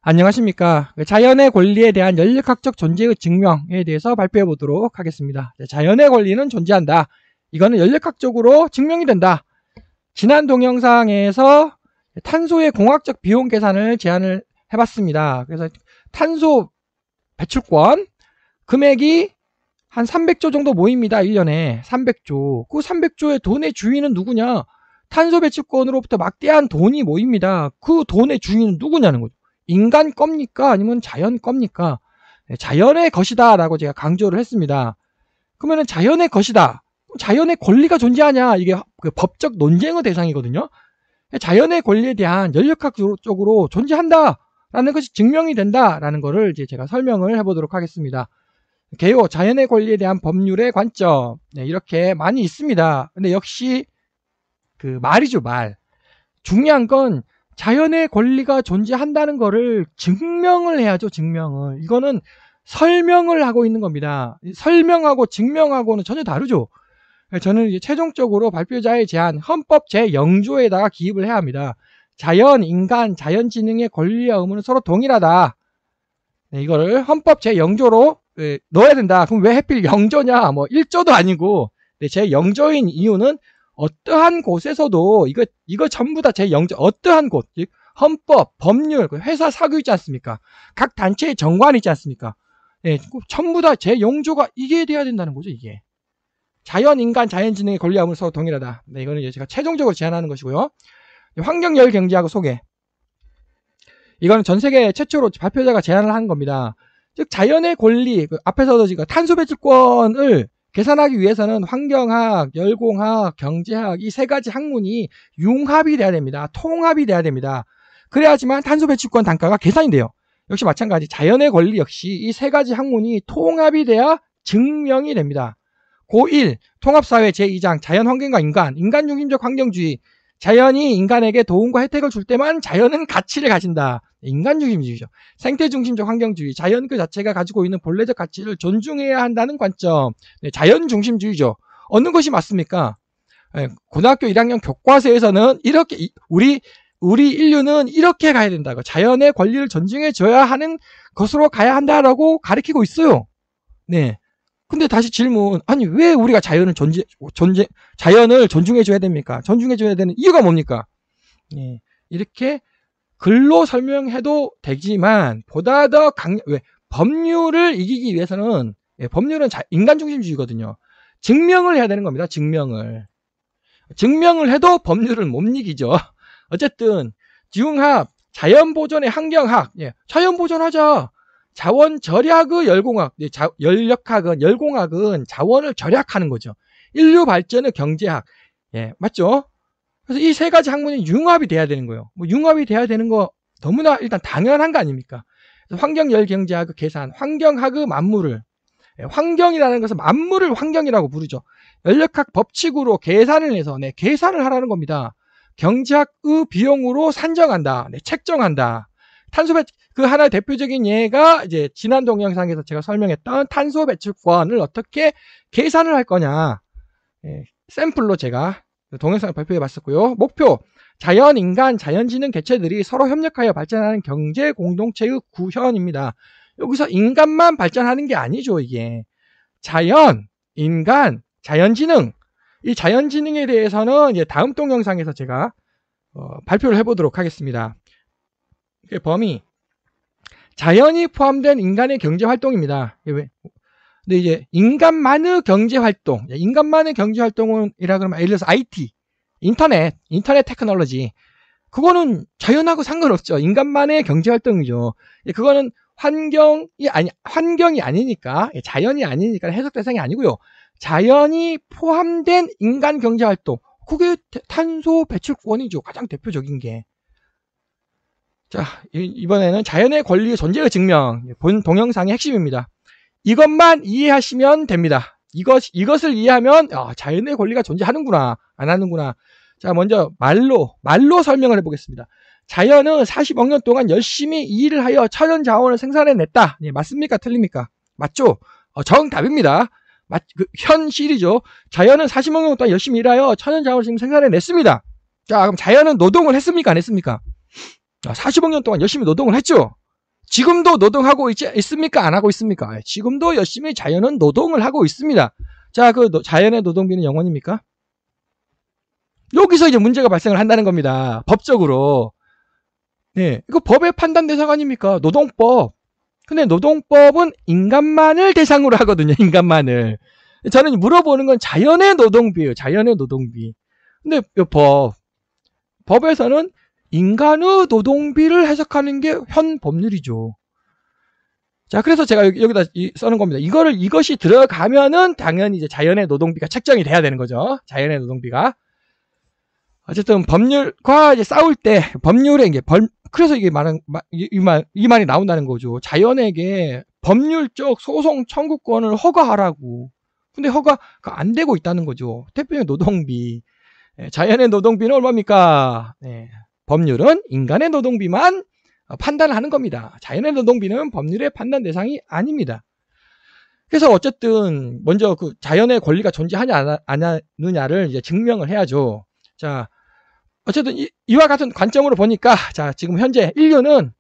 안녕하십니까. 자연의 권리에 대한 연력학적 존재의 증명에 대해서 발표해 보도록 하겠습니다. 자연의 권리는 존재한다. 이거는 연력학적으로 증명이 된다. 지난 동영상에서 탄소의 공학적 비용 계산을 제안을 해봤습니다. 그래서 탄소 배출권 금액이 한 300조 정도 모입니다. 1년에 300조. 그 300조의 돈의 주인은 누구냐? 탄소 배출권으로부터 막대한 돈이 모입니다. 그 돈의 주인은 누구냐는 거죠. 인간 겁니까? 아니면 자연 겁니까? 자연의 것이다 라고 제가 강조를 했습니다. 그러면 자연의 것이다. 자연의 권리가 존재하냐? 이게 그 법적 논쟁의 대상이거든요. 자연의 권리에 대한 연력학적으로 존재한다 라는 것이 증명이 된다 라는 것을 이제 제가 설명을 해보도록 하겠습니다. 개요, 자연의 권리에 대한 법률의 관점. 이렇게 많이 있습니다. 근데 역시 그 말이죠, 말. 중요한 건 자연의 권리가 존재한다는 거를 증명을 해야죠, 증명을. 이거는 설명을 하고 있는 겁니다. 설명하고 증명하고는 전혀 다르죠. 저는 이제 최종적으로 발표자의 제안, 헌법 제0조에다가 기입을 해야 합니다. 자연, 인간, 자연지능의 권리와 의무는 서로 동일하다. 이거를 헌법 제0조로 넣어야 된다. 그럼 왜 하필 0조냐? 뭐 1조도 아니고 제0조인 이유는 어떠한 곳에서도 이거 전부 다 제0조 어떠한 곳, 즉 헌법, 법률, 회사 사규 있지 않습니까? 각 단체의 정관이 있지 않습니까? 예, 전부 다 제0조가 이게 돼야 된다는 거죠. 이게 자연, 인간, 자연지능의 권리와 의무는 서로 동일하다. 네, 이거는 이제 제가 최종적으로 제안하는 것이고요. 환경열 경제학의 소개. 이거는 전 세계 최초로 발표자가 제안을 한 겁니다. 즉 자연의 권리, 앞에서도 지금 탄소 배출권을 계산하기 위해서는 환경학, 열공학, 경제학 이 세 가지 학문이 융합이 돼야 됩니다. 통합이 돼야 됩니다. 그래야지만 탄소 배출권 단가가 계산이 돼요. 역시 마찬가지 자연의 권리 역시 이 세 가지 학문이 통합이 돼야 증명이 됩니다. 고1 통합사회 제2장 자연환경과 인간 중심적 환경주의. 자연이 인간에게 도움과 혜택을 줄 때만 자연은 가치를 가진다. 인간 중심주의죠. 생태 중심적 환경주의. 자연 그 자체가 가지고 있는 본래적 가치를 존중해야 한다는 관점. 자연 중심주의죠. 어느 것이 맞습니까? 고등학교 1학년 교과서에서는 이렇게 우리 인류는 이렇게 가야 된다고. 자연의 권리를 존중해 줘야 하는 것으로 가야 한다라고 가르치고 있어요. 네. 근데 다시 질문. 아니 왜 우리가 자연을 존중해 줘야 됩니까? 존중해 줘야 되는 이유가 뭡니까? 예, 이렇게 글로 설명해도 되지만 보다 더 왜 법률을 이기기 위해서는 법률은 인간 중심주의거든요. 증명을 해야 되는 겁니다. 증명을 해도 법률을 못 이기죠. 어쨌든 융합, 자연보존의 환경학. 자연 보존하자. 자원 절약의 열공학, 열공학은 자원을 절약하는 거죠. 인류 발전의 경제학, 맞죠? 그래서 이 세 가지 학문이 융합이 돼야 되는 거예요. 뭐 융합이 돼야 되는 거 너무나 일단 당연한 거 아닙니까? 환경열경제학의 계산, 환경학의 만물을, 환경이라는 것은 만물을 환경이라고 부르죠. 연력학 법칙으로 계산을 해서 계산을 하라는 겁니다. 경제학의 비용으로 산정한다, 책정한다. 그 하나의 대표적인 예가 이제 지난 동영상에서 제가 설명했던 탄소 배출권을 어떻게 계산을 할 거냐. 샘플로 제가 동영상을 발표해 봤었고요. 목표. 자연, 인간, 자연지능 개체들이 서로 협력하여 발전하는 경제 공동체의 구현입니다. 여기서 인간만 발전하는 게 아니죠, 이게. 자연, 인간, 자연지능. 이 자연지능에 대해서는 이제 다음 동영상에서 제가 발표를 해보도록 하겠습니다. 범위. 자연이 포함된 인간의 경제활동입니다. 근데 이제 인간만의 경제활동, 인간만의 경제활동은 이라 그러면 예를 들어서 IT, 인터넷 테크놀로지, 그거는 자연하고 상관없죠. 인간만의 경제활동이죠. 그거는 환경이 아니니까, 자연이 아니니까 해석 대상이 아니고요. 자연이 포함된 인간 경제활동, 그게 탄소 배출권이죠. 가장 대표적인 게. 자, 이번에는 자연의 권리의 존재의 증명. 본 동영상의 핵심입니다. 이것만 이해하시면 됩니다. 이것을 이해하면 자연의 권리가 존재하는구나, 안 하는구나. 자, 먼저 말로 설명을 해보겠습니다. 자연은 40억 년 동안 열심히 일을 하여 천연 자원을 생산해냈다. 맞습니까? 틀립니까? 맞죠? 정답입니다. 현실이죠. 자연은 40억 년 동안 열심히 일하여 천연 자원을 생산해냈습니다. 자, 그럼 자연은 노동을 했습니까? 안 했습니까? 40억 년 동안 열심히 노동을 했죠. 지금도 노동하고 있습니까? 안 하고 있습니까? 지금도 열심히 자연은 노동을 하고 있습니다. 자, 자연의 노동비는 영원입니까? 여기서 이제 문제가 발생을 한다는 겁니다. 법적으로. 네, 이거 법의 판단 대상 아닙니까? 노동법. 근데 노동법은 인간만을 대상으로 하거든요. 인간만을. 저는 물어보는 건 자연의 노동비예요. 자연의 노동비. 근데 법에서는 인간의 노동비를 해석하는 게 현 법률이죠. 자, 그래서 제가 여기다 써는 겁니다. 이것이 들어가면은 당연히 이제 자연의 노동비가 책정이 돼야 되는 거죠. 자연의 노동비가. 어쨌든 법률과 이제 싸울 때 법률에 그래서 이게 이 말이 나온다는 거죠. 자연에게 법률적 소송 청구권을 허가하라고. 근데 허가가 안 되고 있다는 거죠. 대표적인 노동비. 자연의 노동비는 얼마입니까? 네. 법률은 인간의 노동비만 판단을 하는 겁니다. 자연의 노동비는 법률의 판단 대상이 아닙니다. 그래서 어쨌든 먼저 그 자연의 권리가 존재하냐 안 하느냐를 이제 증명을 해야죠. 자, 어쨌든 이와 같은 관점으로 보니까 자, 지금 현재 인류는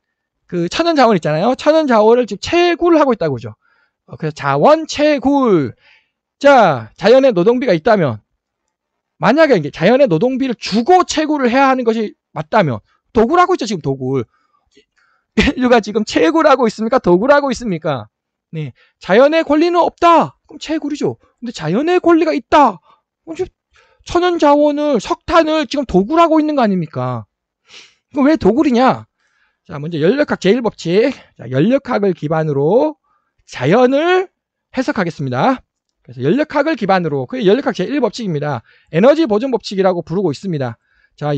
그 천연자원 있잖아요. 천연자원을 지금 채굴을 하고 있다고 그죠. 그래서 자원 채굴. 자, 자연의 노동비가 있다면 만약에 이게 자연의 노동비를 주고 채굴을 해야 하는 것이 맞다면 도굴 하고 있죠. 지금 도굴. 인류가 지금 채굴 하고 있습니까? 도굴 하고 있습니까? 네. 자연의 권리는 없다. 그럼 채굴이죠. 근데 자연의 권리가 있다. 천연자원을 석탄을 지금 도굴 하고 있는 거 아닙니까? 그럼 왜 도굴이냐? 자, 먼저 연력학 제1법칙. 자, 연력학을 기반으로 자연을 해석하겠습니다. 그래서 연력학을 기반으로 그게 연력학 제1법칙입니다. 에너지 보존 법칙이라고 부르고 있습니다. 자,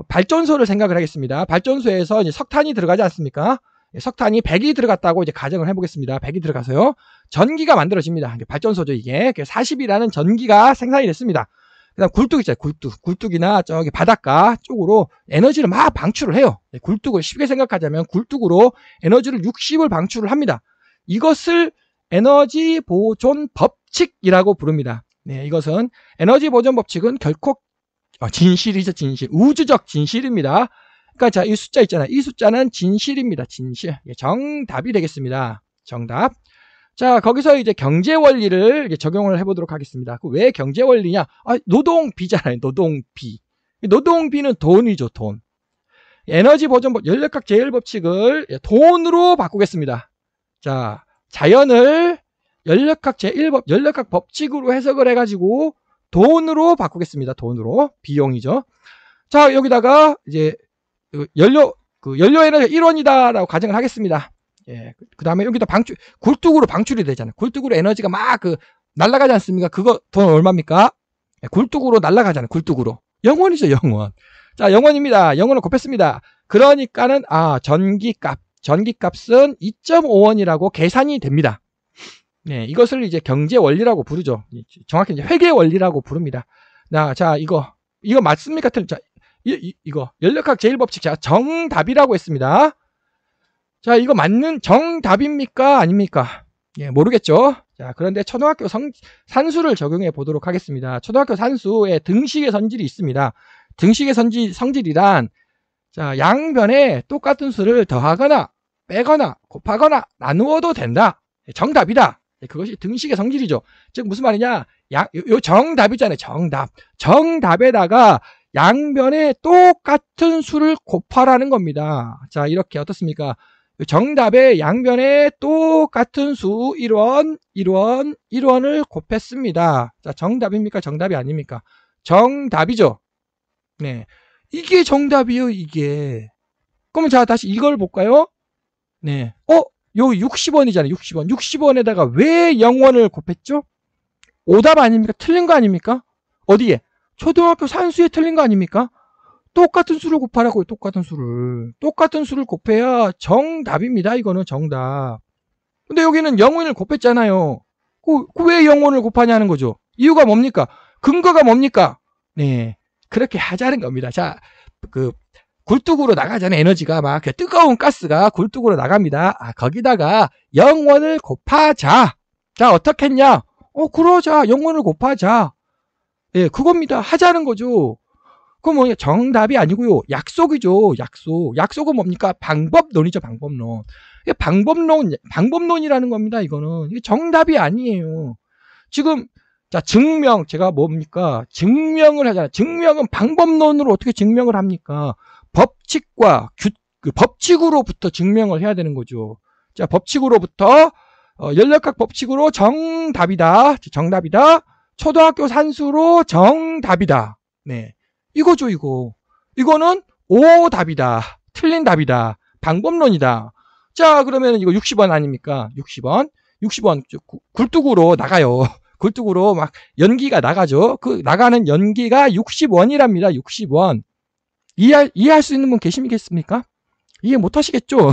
발전소를 생각을 하겠습니다. 발전소에서 이제 석탄이 들어가지 않습니까? 석탄이 100이 들어갔다고 이제 가정을 해보겠습니다. 100이 들어가서요. 전기가 만들어집니다. 발전소죠, 이게. 40이라는 전기가 생산이 됐습니다. 그 다음 굴뚝 있잖아요. 굴뚝이나 저기 바닷가 쪽으로 에너지를 막 방출을 해요. 굴뚝을 쉽게 생각하자면 굴뚝으로 에너지를 60을 방출을 합니다. 이것을 에너지 보존 법칙이라고 부릅니다. 네, 이것은 에너지 보존 법칙은 결코 진실이죠, 진실. 우주적 진실입니다. 그러니까 자, 이 숫자 있잖아요. 이 숫자는 진실입니다. 진실. 정답이 되겠습니다. 정답. 자, 거기서 이제 경제 원리를 이제 적용을 해보도록 하겠습니다. 왜 경제 원리냐? 노동비잖아요. 노동비. 노동비는 돈이죠, 돈. 에너지 보존법, 연력학 제1법칙을 돈으로 바꾸겠습니다. 자, 자연을 연력학 제1법, 연력학 법칙으로 해석을 해가지고 돈으로 바꾸겠습니다. 돈으로. 비용이죠. 자, 여기다가 이제 연료 에너지 1원이다라고 가정을 하겠습니다. 예. 그 다음에 여기다 굴뚝으로 방출이 되잖아요. 굴뚝으로 에너지가 막 날아가지 않습니까? 그거 돈 얼마입니까? 예, 굴뚝으로 날아가잖아요. 굴뚝으로. 영원이죠, 영원. 자, 영원입니다. 영원을 곱했습니다. 그러니까는, 전기값은 2.5원이라고 계산이 됩니다. 네, 이것을 이제 경제 원리라고 부르죠. 정확히 이제 회계 원리라고 부릅니다. 자, 이거 맞습니까? 자, 이거 연력학 제1법칙 제가 정답이라고 했습니다. 자, 이거 맞는 정답입니까? 아닙니까? 예, 모르겠죠? 자, 그런데 초등학교 산수를 적용해 보도록 하겠습니다. 초등학교 산수에 등식의 성질이 있습니다. 등식의 성질이란, 자, 양변에 똑같은 수를 더하거나, 빼거나, 곱하거나, 나누어도 된다. 정답이다. 그것이 등식의 성질이죠. 즉, 무슨 말이냐? 요 정답이잖아요. 정답. 정답에다가 양변에 똑같은 수를 곱하라는 겁니다. 자, 이렇게 어떻습니까? 정답의 양변에 똑같은 수 1원을 곱했습니다. 자, 정답입니까? 정답이 아닙니까? 정답이죠. 네. 이게 정답이요, 이게. 그러면 자, 다시 이걸 볼까요? 네. 여기 60원이잖아요, 60원. 60원에다가 왜 0원을 곱했죠? 오답 아닙니까? 틀린 거 아닙니까? 어디에? 초등학교 산수에 틀린 거 아닙니까? 똑같은 수를 곱하라고요. 똑같은 수를 곱해야 정답입니다. 이거는 정답. 근데 여기는 0원을 곱했잖아요. 왜 0원을 곱하냐는 거죠. 이유가 뭡니까? 근거가 뭡니까? 네, 그렇게 하자는 겁니다. 자, 굴뚝으로 나가잖아요. 에너지가 막 뜨거운 가스가 굴뚝으로 나갑니다. 거기다가 0원을 곱하자. 자, 어떻게 했냐? 그러자. 0원을 곱하자. 예, 그겁니다. 하자는 거죠. 그럼 뭐 정답이 아니고요. 약속이죠. 약속. 약속은 뭡니까? 방법론이죠. 방법론. 이게 방법론이라는 겁니다. 이거는. 이게 정답이 아니에요. 지금 자, 증명 제가 뭡니까? 증명을 하잖아요. 증명은 방법론으로 어떻게 증명을 합니까? 법칙과 법칙으로부터 증명을 해야 되는 거죠. 자, 법칙으로부터 연력학 법칙으로 정답이다. 정답이다. 초등학교 산수로 정답이다. 네. 이거죠, 이거. 이거는 오답이다. 틀린 답이다. 방법론이다. 자, 그러면 이거 60원 아닙니까? 60원. 60원 굴뚝으로 나가요. 굴뚝으로 막 연기가 나가죠. 그 나가는 연기가 60원이랍니다. 60원. 이해할 수 있는 분 계시겠습니까? 이해 못 하시겠죠?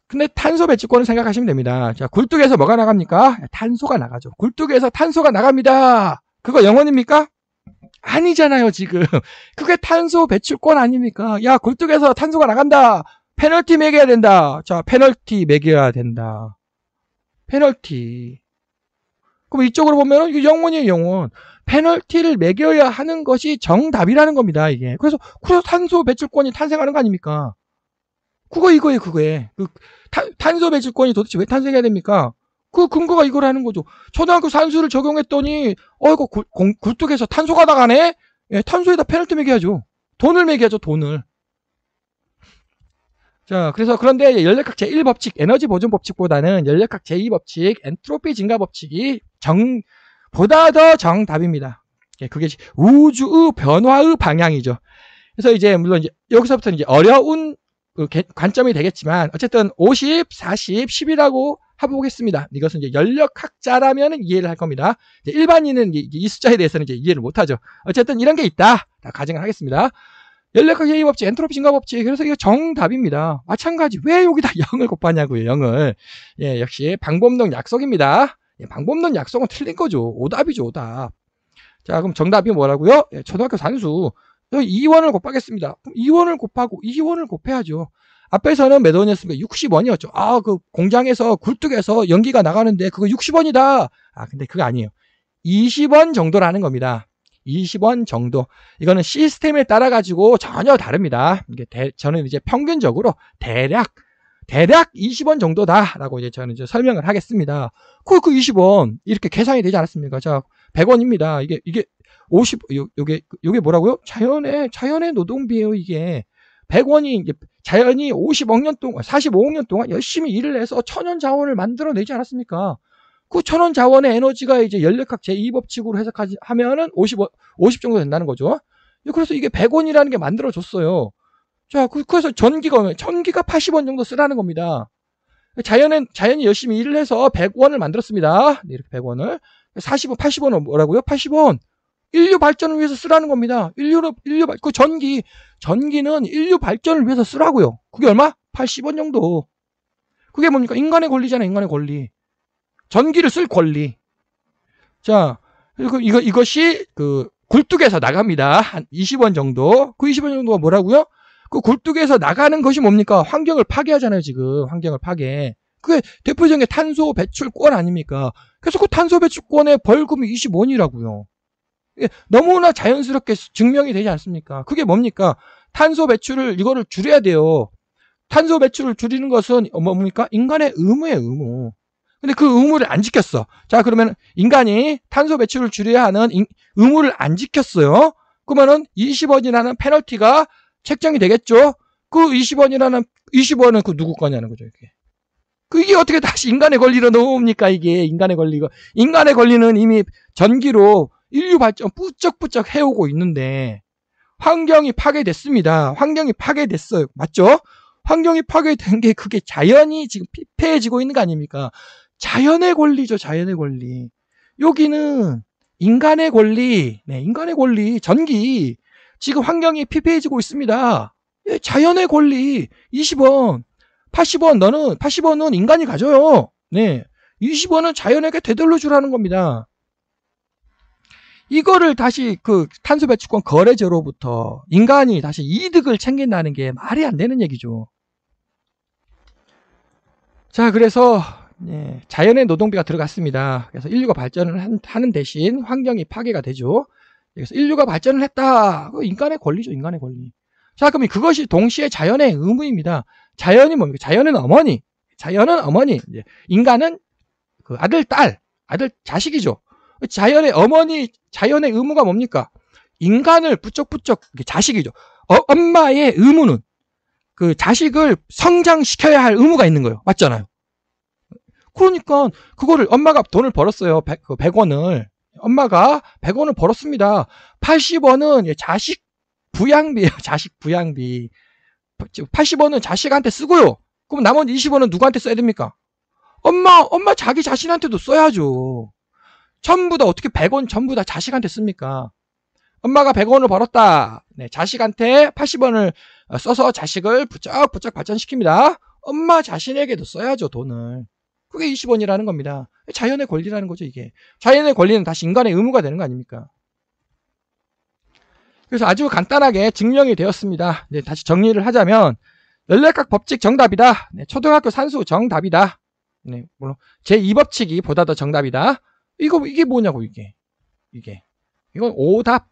근데 탄소 배출권을 생각하시면 됩니다. 자, 굴뚝에서 뭐가 나갑니까? 탄소가 나가죠. 굴뚝에서 탄소가 나갑니다. 그거 영원입니까? 아니잖아요, 지금. 그게 탄소 배출권 아닙니까? 야, 굴뚝에서 탄소가 나간다. 페널티 매겨야 된다. 자, 페널티 매겨야 된다. 페널티. 그럼 이쪽으로 보면은 이게 영원이에요, 영원. 페널티를 매겨야 하는 것이 정답이라는 겁니다, 이게. 그래서 탄소 배출권이 탄생하는 거 아닙니까? 이거예요, 그거에. 탄소 배출권이 도대체 왜 탄생해야 됩니까? 그 근거가 이거라는 거죠. 초등학교 산수를 적용했더니, 이거 굴뚝에서 탄소가 나가네? 예, 탄소에다 페널티 매겨야죠. 돈을 매겨야죠, 돈을. 자, 그런데 연력학 제1법칙, 에너지 보존 법칙보다는 연력학 제2법칙, 엔트로피 증가 법칙이 보다 더 정답입니다. 예, 그게 우주의 변화의 방향이죠. 그래서 이제, 물론 이제, 여기서부터는 이제 어려운 관점이 되겠지만, 어쨌든 50, 40, 10이라고 해보겠습니다. 이것은 이제 연력학자라면 이해를 할 겁니다. 일반인은 이 숫자에 대해서는 이제 이해를 못하죠. 어쨌든 이런 게 있다. 가정을 하겠습니다. 연력학 제2법칙, 엔트로피 증가 법칙. 그래서 이거 정답입니다. 마찬가지. 왜 여기다 0을 곱하냐고요, 0을. 예, 역시 방법론 약속입니다. 예, 방법론 약속은 틀린 거죠. 오답이죠, 오답. 자, 그럼 정답이 뭐라고요? 예, 초등학교 산수. 2원을 곱하겠습니다. 그럼 2원을 곱하고 2원을 곱해야죠. 앞에서는 몇 원이었습니까? 60원이었죠. 아, 그 공장에서 굴뚝에서 연기가 나가는데 그거 60원이다. 아, 근데 그거 아니에요. 20원 정도라는 겁니다. 20원 정도. 이거는 시스템에 따라 가지고 전혀 다릅니다. 이게 저는 이제 평균적으로 대략 20원 정도다라고 이제 저는 이제 설명을 하겠습니다. 그 20원 이렇게 계산이 되지 않았습니까? 자, 100원입니다. 이게 50 요게 뭐라고요? 자연의 노동비예요, 이게. 100원이 이제 자연이 50억 년 동안 45억 년 동안 열심히 일을 해서 천연 자원을 만들어 내지 않았습니까? 그 천연 자원의 에너지가 이제 연력학 제2법칙으로 해석하면은 50 정도 된다는 거죠. 그래서 이게 100원이라는 게 만들어졌어요. 자, 그래서 전기가 80원 정도 쓰라는 겁니다. 자연이 열심히 일을 해서 100원을 만들었습니다. 네, 이렇게 100원을. 40원, 80원은 뭐라고요? 80원. 인류 발전을 위해서 쓰라는 겁니다. 전기는 인류 발전을 위해서 쓰라고요. 그게 얼마? 80원 정도. 그게 뭡니까? 인간의 권리잖아요, 인간의 권리. 전기를 쓸 권리. 자, 그리고 이것이 굴뚝에서 나갑니다. 한 20원 정도. 그 20원 정도가 뭐라고요? 그 굴뚝에서 나가는 것이 뭡니까? 환경을 파괴하잖아요, 지금. 환경을 파괴. 그게 대표적인 게 탄소 배출권 아닙니까? 그래서 그 탄소 배출권의 벌금이 20원이라고요. 너무나 자연스럽게 증명이 되지 않습니까? 그게 뭡니까? 탄소 배출을 이거를 줄여야 돼요. 탄소 배출을 줄이는 것은 뭡니까? 인간의 의무예요, 의무. 근데 그 의무를 안 지켰어. 자, 그러면 인간이 탄소 배출을 줄여야 하는 의무를 안 지켰어요. 그러면은 20원이라는 페널티가 책정이 되겠죠? 그 20원은 그 누구 거냐는 거죠, 이게. 이게 어떻게 다시 인간의 권리로 넘어옵니까, 이게. 인간의 권리가. 인간의 권리는 이미 전기로 인류 발전 뿌쩍뿌쩍 해오고 있는데, 환경이 파괴됐습니다. 환경이 파괴됐어요. 맞죠? 환경이 파괴된 게 그게 자연이 지금 피폐해지고 있는 거 아닙니까? 자연의 권리죠, 자연의 권리. 여기는 인간의 권리, 네, 인간의 권리, 전기. 지금 환경이 피폐해지고 있습니다. 예, 자연의 권리, 20원. 80원은 인간이 가져요. 네. 20원은 자연에게 되돌려 주라는 겁니다. 이거를 다시 탄소 배출권 거래제로부터 인간이 다시 이득을 챙긴다는 게 말이 안 되는 얘기죠. 자, 그래서 예, 자연의 노동비가 들어갔습니다. 그래서 인류가 발전을 하는 대신 환경이 파괴가 되죠. 그래서 인류가 발전을 했다. 인간의 권리죠, 인간의 권리. 자, 그럼 그것이 동시에 자연의 의무입니다. 자연이 뭡니까? 자연은 어머니. 자연은 어머니. 인간은 그 아들, 딸, 아들, 자식이죠. 자연의 어머니, 자연의 의무가 뭡니까? 인간을 부쩍부쩍, 자식이죠. 엄마의 의무는 그 자식을 성장시켜야 할 의무가 있는 거예요. 맞잖아요. 그러니까 그거를 엄마가 돈을 벌었어요. 100원을. 엄마가 100원을 벌었습니다. 80원은 자식 부양비예요. 자식 부양비. 80원은 자식한테 쓰고요. 그럼 나머지 20원은 누구한테 써야 됩니까? 엄마 자기 자신한테도 써야죠. 전부 다 어떻게 100원 전부 다 자식한테 씁니까? 엄마가 100원을 벌었다. 네, 자식한테 80원을 써서 자식을 부쩍부쩍 발전시킵니다. 엄마 자신에게도 써야죠, 돈을. 그게 20원이라는 겁니다. 자연의 권리라는 거죠, 이게. 자연의 권리는 다시 인간의 의무가 되는 거 아닙니까? 그래서 아주 간단하게 증명이 되었습니다. 네, 다시 정리를 하자면 연력학 법칙 정답이다. 네, 초등학교 산수 정답이다. 네, 물론 제2법칙이 보다 더 정답이다. 이게 뭐냐고, 이게. 이건 오답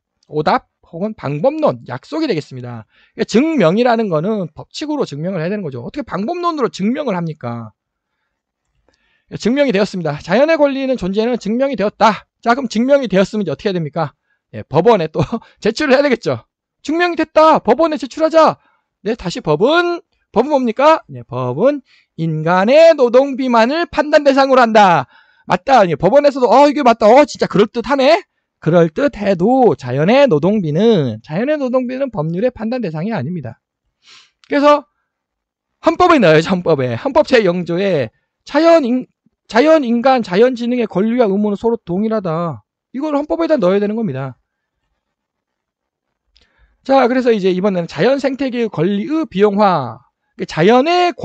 혹은 방법론, 약속이 되겠습니다. 그러니까 증명이라는 거는 법칙으로 증명을 해야 되는 거죠. 어떻게 방법론으로 증명을 합니까? 증명이 되었습니다. 자연의 권리는 존재는 증명이 되었다. 자, 그럼 증명이 되었으면 이제 어떻게 해야 됩니까? 예, 법원에 또 제출을 해야 되겠죠. 증명이 됐다. 법원에 제출하자. 네, 다시 법은 뭡니까? 네, 법은 인간의 노동비만을 판단 대상으로 한다. 맞다. 법원에서도 이게 맞다. 진짜 그럴듯하네. 그럴듯해도 자연의 노동비는 법률의 판단 대상이 아닙니다. 그래서 헌법에 넣어야죠. 헌법 제0조에 자연, 인간, 자연지능의 권리와 의무는 서로 동일하다. 이걸 헌법에다 넣어야 되는 겁니다. 자, 그래서 이제 이번에는 자연 생태계의 권리의 비용화. 자연의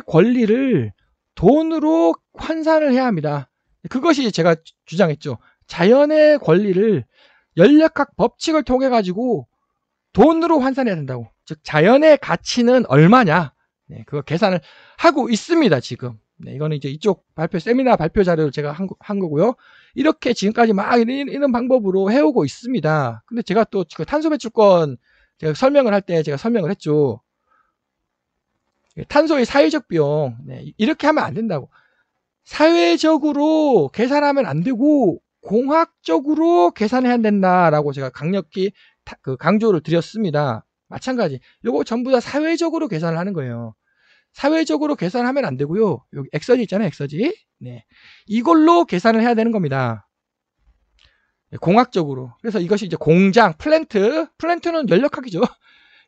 권리를 돈으로 환산을 해야 합니다. 그것이 제가 주장했죠. 자연의 권리를 연력학 법칙을 통해 가지고 돈으로 환산해야 된다고. 즉 자연의 가치는 얼마냐. 네, 그거 계산을 하고 있습니다, 지금. 네, 이거는 이제 이쪽 세미나 발표 자료를 제가 한 거고요. 이렇게 지금까지 막 이런 방법으로 해오고 있습니다. 근데 제가 또 그 탄소 배출권 제가 설명을 할 때 제가 설명을 했죠. 탄소의 사회적 비용. 네, 이렇게 하면 안 된다고. 사회적으로 계산하면 안 되고 공학적으로 계산해야 된다라고 제가 강력히 강조를 드렸습니다. 마찬가지. 요거 전부 다 사회적으로 계산을 하는 거예요. 사회적으로 계산하면 안 되고요. 여기 엑서지 있잖아요, 엑서지. 네. 이걸로 계산을 해야 되는 겁니다. 공학적으로. 그래서 이것이 이제 공장, 플랜트는 연력학이죠.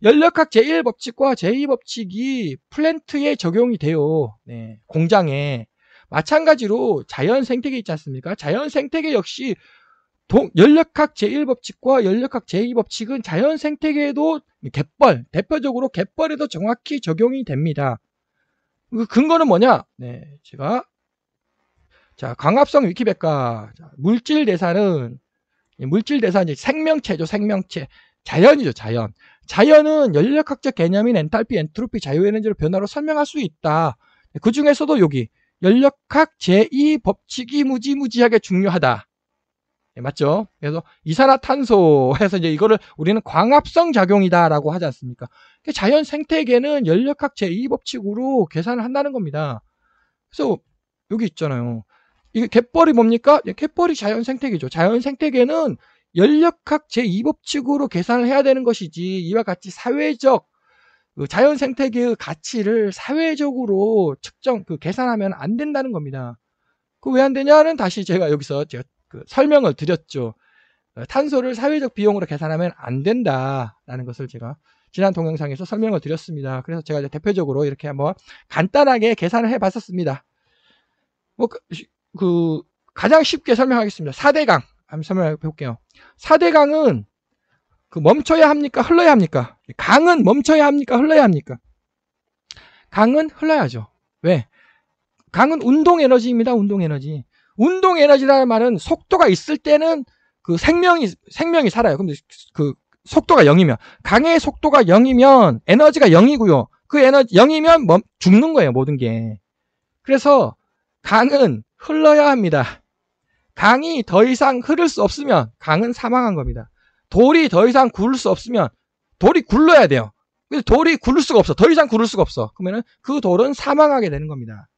연력학 제1법칙과 제2법칙이 플랜트에 적용이 돼요. 네. 공장에. 마찬가지로 자연 생태계 있지 않습니까? 자연 생태계 역시 연력학 제1법칙과 연력학 제2법칙은 자연 생태계에도 대표적으로 갯벌에도 정확히 적용이 됩니다. 그 근거는 뭐냐? 네, 광합성 위키백과 물질 대사는 이제 생명체죠, 생명체. 자연이죠, 자연. 자연은 연력학적 개념인 엔탈피, 엔트로피, 자유에너지를 변화로 설명할 수 있다. 그 중에서도 여기 연력학 제2법칙이 무지무지하게 중요하다. 네, 맞죠? 그래서 이산화탄소 해서 이제 이거를 우리는 광합성 작용이다라고 하지 않습니까? 자연 생태계는 연력학 제2법칙으로 계산을 한다는 겁니다. 그래서 여기 있잖아요. 이게 갯벌이 뭡니까? 갯벌이 자연 생태계죠. 자연 생태계는 연력학 제2법칙으로 계산을 해야 되는 것이지 이와 같이 사회적 자연 생태계의 가치를 사회적으로 계산하면 안 된다는 겁니다. 그 왜 안 되냐는 다시 제가 여기서 설명을 드렸죠. 탄소를 사회적 비용으로 계산하면 안 된다라는 것을 제가 지난 동영상에서 설명을 드렸습니다. 그래서 제가 이제 대표적으로 이렇게 한번 간단하게 계산을 해봤었습니다. 가장 쉽게 설명하겠습니다. 4대강 한번 설명해 볼게요. 4대강은 멈춰야 합니까? 흘러야 합니까? 강은 멈춰야 합니까? 흘러야 합니까? 강은 흘러야죠. 왜? 강은 운동 에너지입니다. 운동 에너지. 운동 에너지라는 말은 속도가 있을 때는 생명이 살아요. 그럼 속도가 0이면 강의 속도가 0이면 에너지가 0이고요. 그 에너지 0이면 죽는 거예요. 모든 게. 그래서 강은 흘러야 합니다. 강이 더 이상 흐를 수 없으면 강은 사망한 겁니다. 돌이 더 이상 굴을 수 없으면 돌이 굴러야 돼요. 근데 돌이 굴을 수가 없어. 더 이상 굴을 수가 없어. 그러면은 그 돌은 사망하게 되는 겁니다.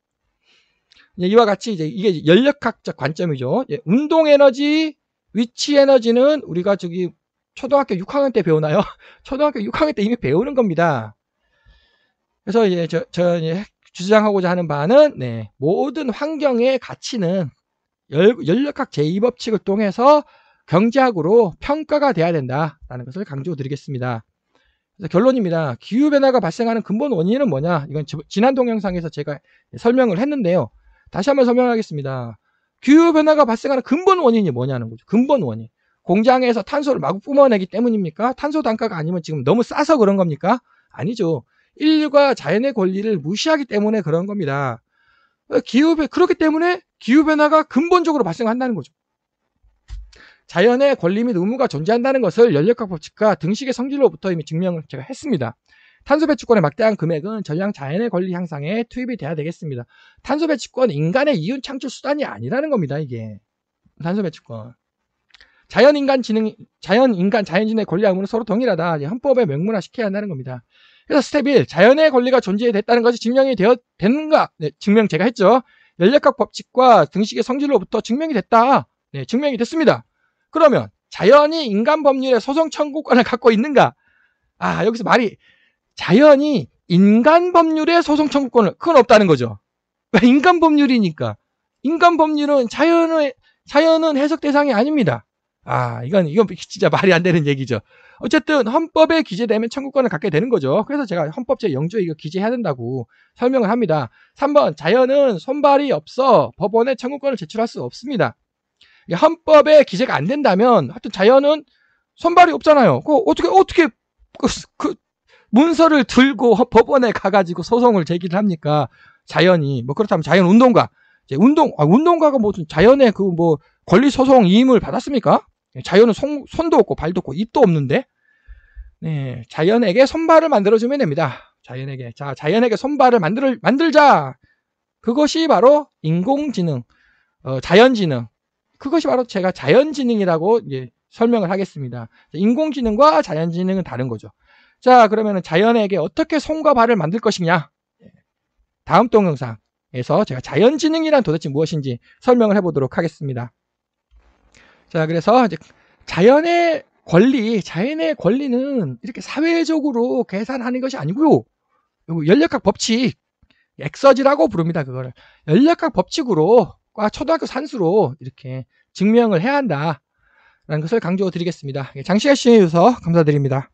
이와 같이 이제 이게 연력학적 관점이죠. 운동 에너지, 위치 에너지는 우리가 저기 초등학교 6학년 때 배우나요? 초등학교 6학년 때 이미 배우는 겁니다. 그래서 이제 저 이제 주장하고자 하는 바는 모든 환경의 가치는 연력학 제2법칙을 통해서 경제학으로 평가가 돼야 된다라는 것을 강조드리겠습니다. 그래서 결론입니다. 기후변화가 발생하는 근본 원인은 뭐냐? 이건 지난 동영상에서 제가 설명을 했는데요. 다시 한번 설명하겠습니다. 기후변화가 발생하는 근본 원인이 뭐냐는 거죠. 근본 원인. 공장에서 탄소를 마구 뿜어내기 때문입니까? 탄소 단가가 아니면 지금 너무 싸서 그런 겁니까? 아니죠. 인류가 자연의 권리를 무시하기 때문에 그런 겁니다. 그렇기 때문에 기후변화가 근본적으로 발생한다는 거죠. 자연의 권리 및 의무가 존재한다는 것을 연력학 법칙과 등식의 성질로부터 이미 증명을 제가 했습니다. 탄소 배출권의 막대한 금액은 전량 자연의 권리 향상에 투입이 돼야 되겠습니다. 탄소 배출권 인간의 이윤 창출 수단이 아니라는 겁니다. 이게 탄소 배출권. 자연진의 권리 의무는 서로 동일하다. 헌법에 명문화시켜야 한다는 겁니다. 그래서 스텝 1, 자연의 권리가 존재됐다는 것이 증명이 되는가? 증명 제가 했죠. 연력학 법칙과 등식의 성질로부터 증명이 됐다. 증명이 됐습니다. 그러면 자연이 인간 법률의 소송 청구권을 갖고 있는가? 여기서 말이 자연이 인간 법률의 소송 청구권을 그건 없다는 거죠. 인간 법률이니까. 인간 법률은 자연은 해석 대상이 아닙니다. 이건 진짜 말이 안 되는 얘기죠. 어쨌든 헌법에 기재되면 청구권을 갖게 되는 거죠. 그래서 제가 헌법 제0조에 이거 기재해야 된다고 설명을 합니다. 3번, 자연은 손발이 없어 법원에 청구권을 제출할 수 없습니다. 헌법에 기재가 안 된다면 하여튼 자연은 손발이 없잖아요. 어떻게 그 문서를 들고 법원에 가가지고 소송을 제기를 합니까? 자연이 그렇다면 자연운동가 운동가가 무슨 자연의 권리 소송 이임을 받았습니까? 자연은 손도 없고 발도 없고 입도 없는데 자연에게 손발을 만들어주면 됩니다. 자연에게 손발을 만들자. 그것이 바로 인공지능, 자연지능. 그것이 바로 제가 자연지능이라고 설명을 하겠습니다. 인공지능과 자연지능은 다른 거죠. 자, 그러면 자연에게 어떻게 손과 발을 만들 것이냐? 다음 동영상에서 제가 자연지능이란 도대체 무엇인지 설명을 해보도록 하겠습니다. 자, 그래서 이제 자연의 권리는 이렇게 사회적으로 계산하는 것이 아니고요. 연력학 법칙, 엑서지라고 부릅니다. 그거를 연력학 법칙으로 초등학교 산수로 이렇게 증명을 해야 한다라는 것을 강조드리겠습니다. 장시간 시청해 주셔서 감사드립니다.